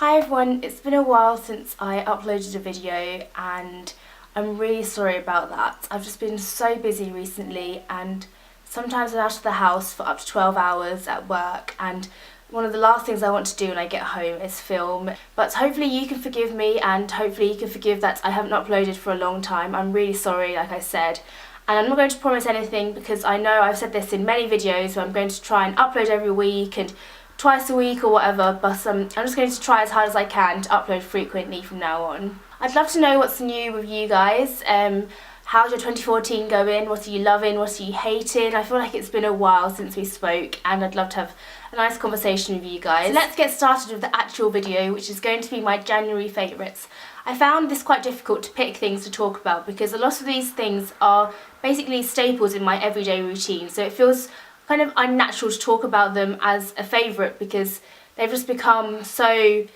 Hi everyone, it's been a while since I uploaded a video and I'm really sorry about that. I've just been so busy recently and sometimes I'm out of the house for up to 12 hours at work, and one of the last things I want to do when I get home is film. But hopefully you can forgive me, and hopefully you can forgive that I haven't uploaded for a long time. I'm really sorry, like I said. And I'm not going to promise anything because I know I've said this in many videos where I'm going to try and upload every week and twice a week or whatever, but I'm just going to try as hard as I can to upload frequently from now on. I'd love to know what's new with you guys. How's your 2014 going? What are you loving? What are you hating? I feel like it's been a while since we spoke and I'd love to have a nice conversation with you guys. So let's get started with the actual video, which is going to be my January favourites. I found this quite difficult to pick things to talk about because a lot of these things are basically staples in my everyday routine, so it feels kind of unnatural to talk about them as a favourite because they've just become so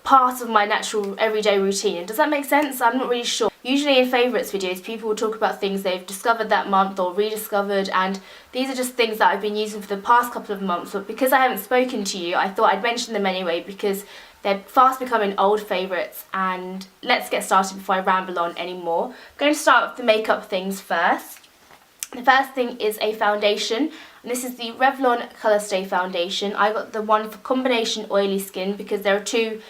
part of my natural everyday routine. Does that make sense? I'm not really sure. Usually in favourites videos people will talk about things they've discovered that month or rediscovered, and these are just things that I've been using for the past couple of months, but because I haven't spoken to you I thought I'd mention them anyway because they're fast becoming old favourites. And let's get started before I ramble on anymore. I'm going to start with the makeup things first. The first thing is a foundation, and this is the Revlon Colourstay foundation. I got the one for combination oily skin because there are two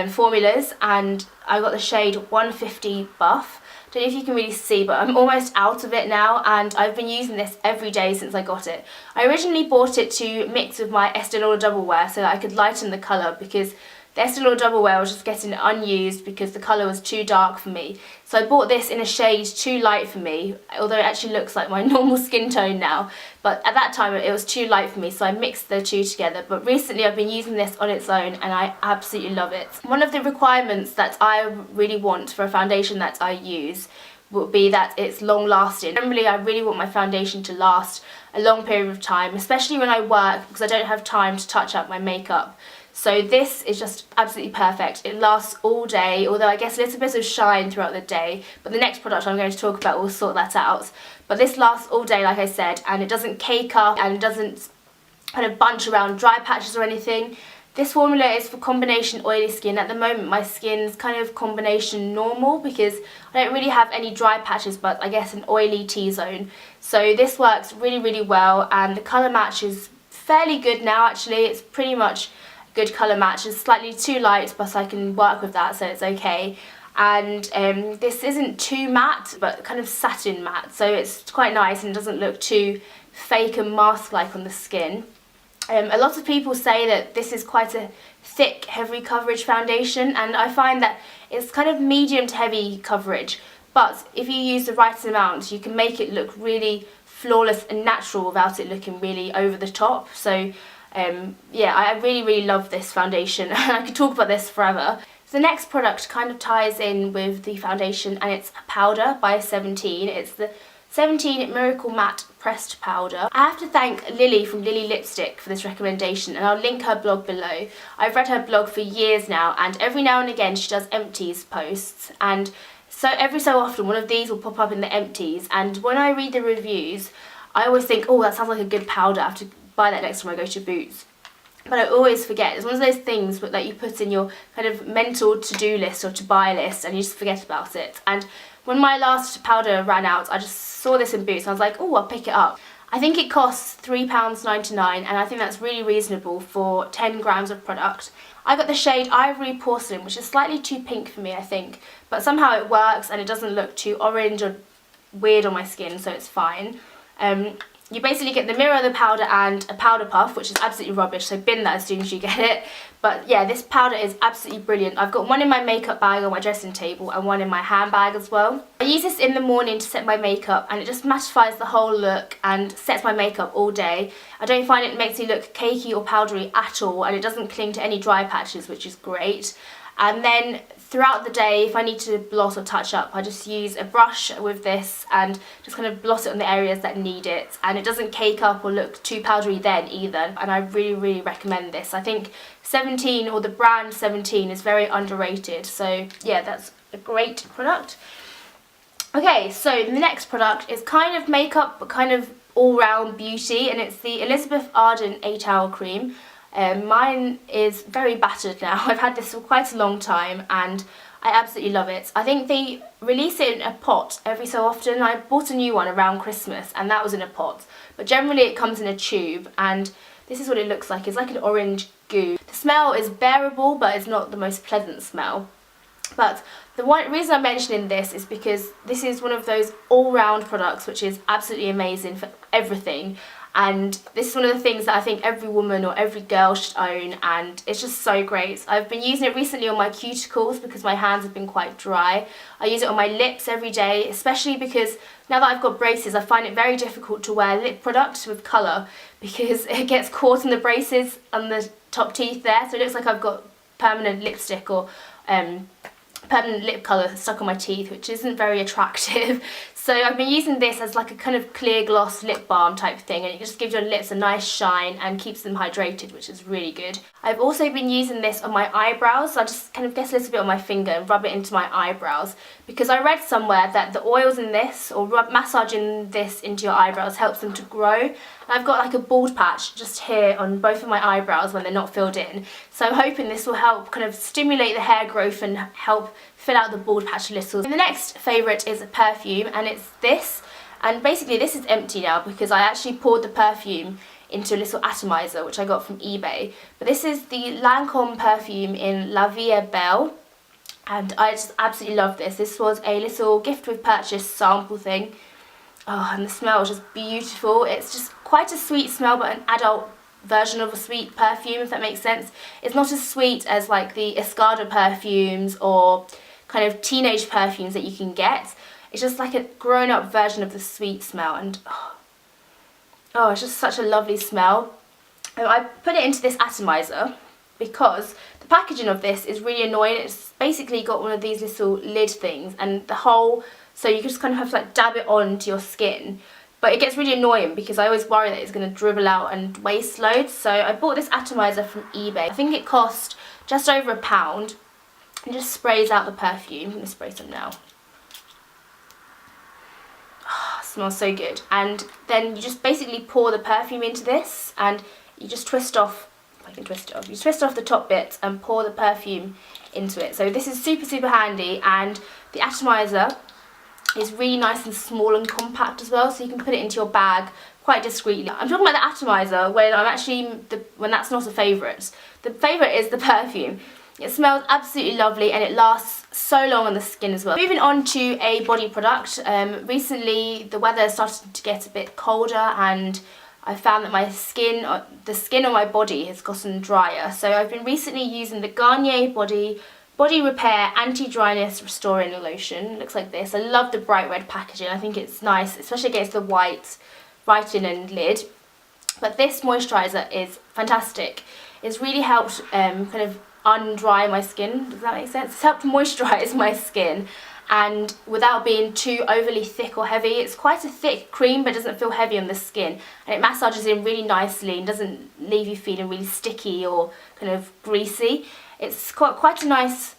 formulas, and I got the shade 150 Buff. Don't know if you can really see, but I'm almost out of it now and I've been using this every day since I got it. I originally bought it to mix with my Estee Lauder Double Wear so that I could lighten the colour because the Estee Lauder Double Wear was just getting unused because the colour was too dark for me. So I bought this in a shade too light for me, although it actually looks like my normal skin tone now. But at that time it was too light for me, so I mixed the two together. But recently I've been using this on its own and I absolutely love it. One of the requirements that I really want for a foundation that I use would be that it's long lasting. Generally I really want my foundation to last a long period of time, especially when I work because I don't have time to touch up my makeup. So this is just absolutely perfect. It lasts all day, although I guess a little bit of shine throughout the day, but the next product I'm going to talk about will sort that out. But this lasts all day, like I said, and it doesn't cake up and it doesn't kind of bunch around dry patches or anything. This formula is for combination oily skin. At the moment my skin's kind of combination normal because I don't really have any dry patches, but I guess an oily T-zone. So this works really, really well, and the colour match is fairly good now actually. It's pretty much good colour match. It's slightly too light, but I can work with that, so it's okay. And this isn't too matte, but kind of satin matte, so it's quite nice and doesn't look too fake and mask-like on the skin. A lot of people say that this is quite a thick, heavy coverage foundation, and I find that it's kind of medium to heavy coverage, but if you use the right amount you can make it look really flawless and natural without it looking really over the top. So yeah, I really love this foundation. I could talk about this forever. So the next product kind of ties in with the foundation, and it's a powder by 17. It's the 17 Miracle Matte Pressed Powder. I have to thank Lily from Lily Lipstick for this recommendation, and I'll link her blog below. I've read her blog for years now, and every now and again she does empties posts, and so every so often one of these will pop up in the empties, and when I read the reviews I always think, oh, that sounds like a good powder, I have to buy that next time I go to Boots. But I always forget. It's one of those things that you put in your kind of mental to-do list or to-buy list and you just forget about it. And when my last powder ran out, I just saw this in Boots and I was like, oh, I'll pick it up. I think it costs £3.99 and I think that's really reasonable for 10 grams of product. I got the shade Ivory Porcelain, which is slightly too pink for me, I think, but somehow it works and it doesn't look too orange or weird on my skin, so it's fine. You basically get the mirror, the powder and a powder puff, which is absolutely rubbish, so bin that as soon as you get it. But yeah, this powder is absolutely brilliant. I've got one in my makeup bag on my dressing table and one in my handbag as well. I use this in the morning to set my makeup and it just mattifies the whole look and sets my makeup all day. I don't find it makes me look cakey or powdery at all, and it doesn't cling to any dry patches, which is great. And then throughout the day, if I need to blot or touch up, I just use a brush with this and just kind of blot it on the areas that need it, and it doesn't cake up or look too powdery then either, and I really recommend this. I think 17, or the brand 17, is very underrated, so yeah, that's a great product. Okay, so the next product is kind of makeup but kind of all-round beauty, and it's the Elizabeth Arden 8 Hour Cream. Mine is very battered now. I've had this for quite a long time and I absolutely love it. I think they release it in a pot every so often. I bought a new one around Christmas and that was in a pot. But generally it comes in a tube, and this is what it looks like. It's like an orange goo. The smell is bearable, but it's not the most pleasant smell. But the reason I'm mentioning this is because this is one of those all-round products which is absolutely amazing for everything. And this is one of the things that I think every woman or every girl should own, and it's just so great. I've been using it recently on my cuticles because my hands have been quite dry. I use it on my lips every day, especially because now that I've got braces, I find it very difficult to wear lip product with colour because it gets caught in the braces on the top teeth there, so it looks like I've got permanent lipstick or permanent lip colour stuck on my teeth, which isn't very attractive. So I've been using this as like a kind of clear gloss lip balm type thing, and it just gives your lips a nice shine and keeps them hydrated, which is really good. I've also been using this on my eyebrows, so I just kind of get a little bit on my finger and rub it into my eyebrows, because I read somewhere that the oils in this, or massaging this into your eyebrows, helps them to grow. And I've got like a bald patch just here on both of my eyebrows when they're not filled in, so I'm hoping this will help kind of stimulate the hair growth and help fill out the bald patch a little. And the next favourite is a Perfume, and it's this, and basically this is empty now because I actually poured the perfume into a little atomizer which I got from eBay. But this is the Lancome perfume in La Vie Belle, and I just absolutely love this. This was a little gift with purchase sample thing. Oh, and the smell is just beautiful. It's just quite a sweet smell, but an adult version of a sweet perfume, if that makes sense. It's not as sweet as like the Escada perfumes or kind of teenage perfumes that you can get. It's just like a grown-up version of the sweet smell, and oh, it's just such a lovely smell. And I put it into this atomizer because the packaging of this is really annoying. It's basically got one of these little lid things, and the whole, so you just kind of have to like dab it onto your skin. But it gets really annoying because I always worry that it's going to dribble out and waste loads. So I bought this atomizer from eBay. I think it cost just over £1. It just sprays out the perfume. I'm going to spray some now. Oh, it smells so good. And then you just basically pour the perfume into this, and you just twist off, if I can twist it off, you twist off the top bit and pour the perfume into it. So this is super, super handy, and the atomizer is really nice and small and compact as well, so you can put it into your bag quite discreetly. I'm talking about the atomizer when that's not a favourite. The favourite is the perfume. It smells absolutely lovely and it lasts so long on the skin as well. Moving on to a body product. Recently the weather started to get a bit colder, and I found that my skin, the skin on my body has gotten drier. So I've been recently using the Garnier Body Repair Anti-Dryness Restoring Lotion. It looks like this. I love the bright red packaging. I think it's nice, especially against the white writing and lid. But this moisturiser is fantastic. It's really helped kind of undry my skin. Does that make sense? It's helped moisturise my skin, and without being too overly thick or heavy. It's quite a thick cream, but it doesn't feel heavy on the skin, and it massages in really nicely and doesn't leave you feeling really sticky or kind of greasy. It's got quite a nice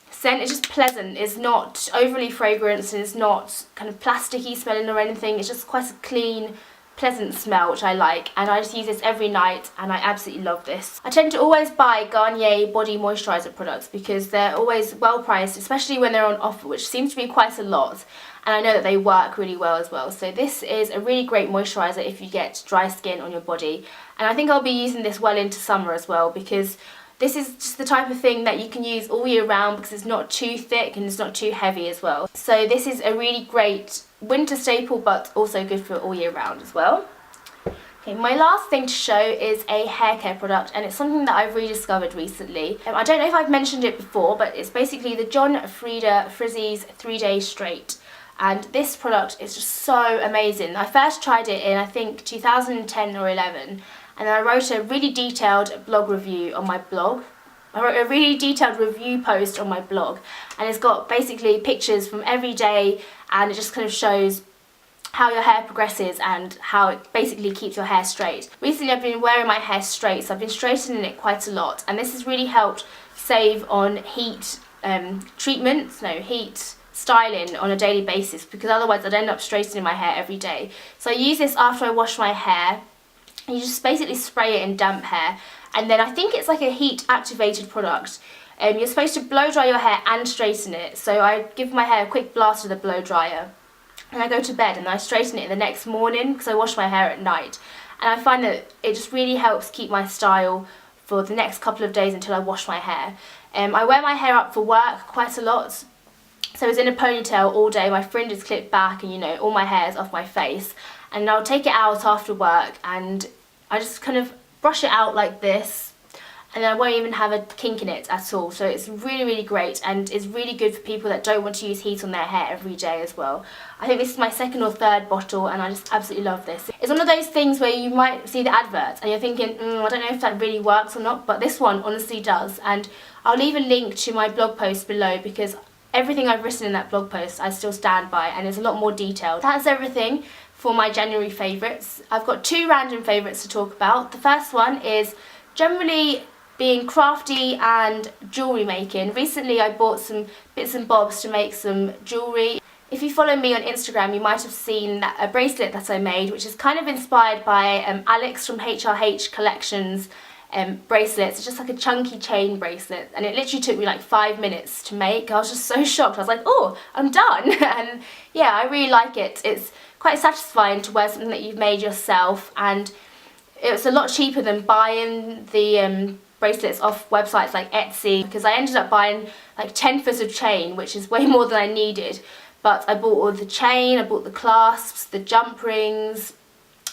scent. It's just pleasant. It's not overly fragranced, and it's not kind of plasticky smelling or anything. It's just quite a clean, pleasant smell, which I like, and I just use this every night and I absolutely love this. I tend to always buy Garnier body moisturiser products because they're always well priced, especially when they're on offer, which seems to be quite a lot, and I know that they work really well as well. So this is a really great moisturiser if you get dry skin on your body, and I think I'll be using this well into summer as well, because this is just the type of thing that you can use all year round because it's not too thick and it's not too heavy as well. So this is a really great winter staple, but also good for all year round as well. Okay, my last thing to show is a hair care product, and it's something that I've rediscovered recently. I don't know if I've mentioned it before, but it's basically the John Frieda Frizzy's 3-Day Straight. And this product is just so amazing. I first tried it in, I think, 2010 or 11. And I wrote a really detailed blog review on my blog. I wrote a really detailed review post on my blog, and it's got basically pictures from every day, and it just kind of shows how your hair progresses and how it basically keeps your hair straight. Recently I've been wearing my hair straight, so I've been straightening it quite a lot, and this has really helped save on heat heat styling on a daily basis, because otherwise I'd end up straightening my hair every day. So I use this after I wash my hair. You just basically spray it in damp hair, and then I think it's like a heat activated product. You're supposed to blow dry your hair and straighten it, so I give my hair a quick blast with a blow dryer and I go to bed and I straighten it the next morning because I wash my hair at night, and I find that it just really helps keep my style for the next couple of days until I wash my hair. I wear my hair up for work quite a lot, so it's in a ponytail all day, my fringe is clipped back and, you know, all my hair is off my face, and I'll take it out after work and I just kind of brush it out like this, and then I won't even have a kink in it at all. So it's really, really great, and it's really good for people that don't want to use heat on their hair every day as well. I think this is my second or third bottle and I just absolutely love this. It's one of those things where you might see the advert and you're thinking, I don't know if that really works or not, but this one honestly does. And I'll leave a link to my blog post below because everything I've written in that blog post I still stand by, and it's a lot more detailed. That's everything for my January favourites. I've got 2 random favourites to talk about. The first one is generally being crafty and jewellery making. Recently I bought some bits and bobs to make some jewellery. If you follow me on Instagram, you might have seen a bracelet that I made, which is kind of inspired by Alex from HRH Collections bracelets. It's just like a chunky chain bracelet, and it literally took me like 5 minutes to make. I was just so shocked. I was like, oh, I'm done. And yeah, I really like it. It's quite satisfying to wear something that you've made yourself, and it's a lot cheaper than buying the bracelets off websites like Etsy, because I ended up buying like 10 foot of chain, which is way more than I needed. But I bought all the chain, I bought the clasps, the jump rings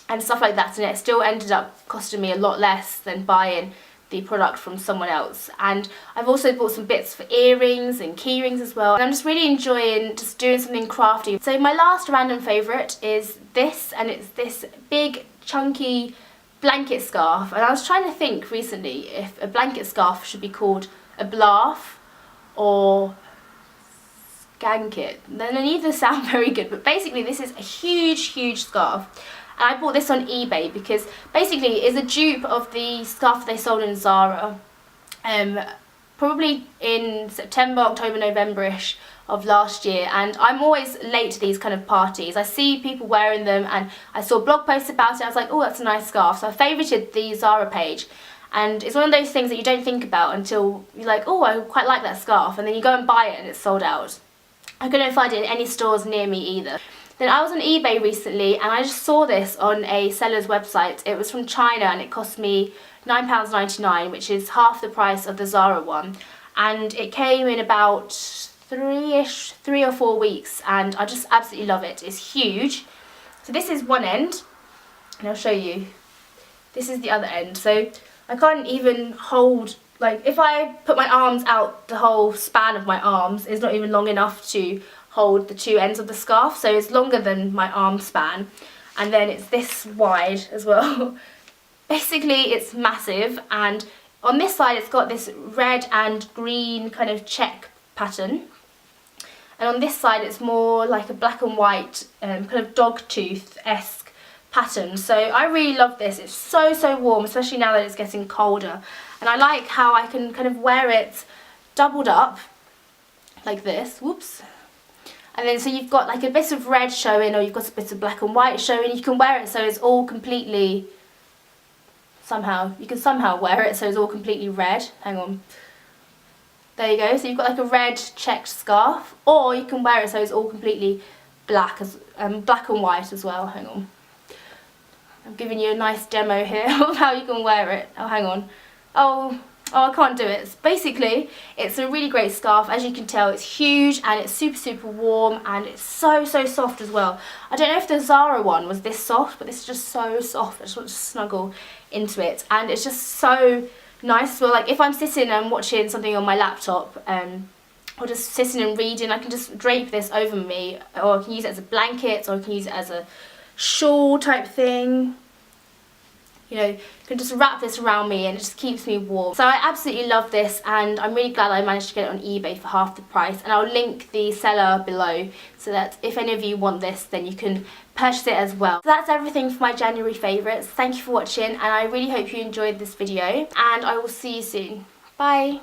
and stuff like that, and it still ended up costing me a lot less than buying the product from someone else. And I've also bought some bits for earrings and key rings as well, and I'm just really enjoying just doing something crafty. So my last random favourite is this, and it's this big chunky blanket scarf, and I was trying to think recently if a blanket scarf should be called a blaff or skanket. Then neither sound very good, but basically this is a huge scarf, and I bought this on eBay because basically it's a dupe of the scarf they sold in Zara probably in September, October, November-ish of last year, and I'm always late to these kind of parties. I see people wearing them and I saw blog posts about it. I was like, oh, that's a nice scarf, so I favorited the Zara page, and it's one of those things that you don't think about until you're like, oh, I quite like that scarf, and then you go and buy it and it's sold out. I couldn't find it in any stores near me either. Then I was on eBay recently and I just saw this on a seller's website. It was from China and it cost me £9.99, which is half the price of the Zara one, and it came in about 3 or 4 weeks, and I just absolutely love it. It's huge. So this is one end, and I'll show you. This is the other end. So I can't even hold, like if I put my arms out, the whole span of my arms is not even long enough to hold the 2 ends of the scarf, so it's longer than my arm span, and then it's this wide as well. Basically it's massive, and on this side it's got this red and green kind of check pattern, and on this side it's more like a black and white kind of dog tooth-esque pattern. So I really love this. It's so warm, especially now that it's getting colder, and I like how I can kind of wear it doubled up like this, whoops, and then so you've got like a bit of red showing, or you've got a bit of black and white showing. You can wear it so it's all completely, you can somehow wear it so it's all completely red. Hang on. There you go. So you've got like a red checked scarf, or you can wear it so it's all completely black, black and white as well. Hang on. I'm giving you a nice demo here of how you can wear it. Oh, hang on. Oh, I can't do it. Basically, it's a really great scarf. As you can tell, it's huge and it's super warm, and it's so soft as well. I don't know if the Zara one was this soft, but this is just so soft. I just want to snuggle into it, and it's just so nice as well. Like if I'm sitting and watching something on my laptop, or just sitting and reading, I can just drape this over me, or I can use it as a blanket, or I can use it as a shawl type thing. You know, you can just wrap this around me and it just keeps me warm. So I absolutely love this, and I'm really glad I managed to get it on eBay for half the price, and I'll link the seller below so that if any of you want this, then you can purchase it as well. So that's everything for my January favourites. Thank you for watching, and I really hope you enjoyed this video, and I will see you soon. Bye!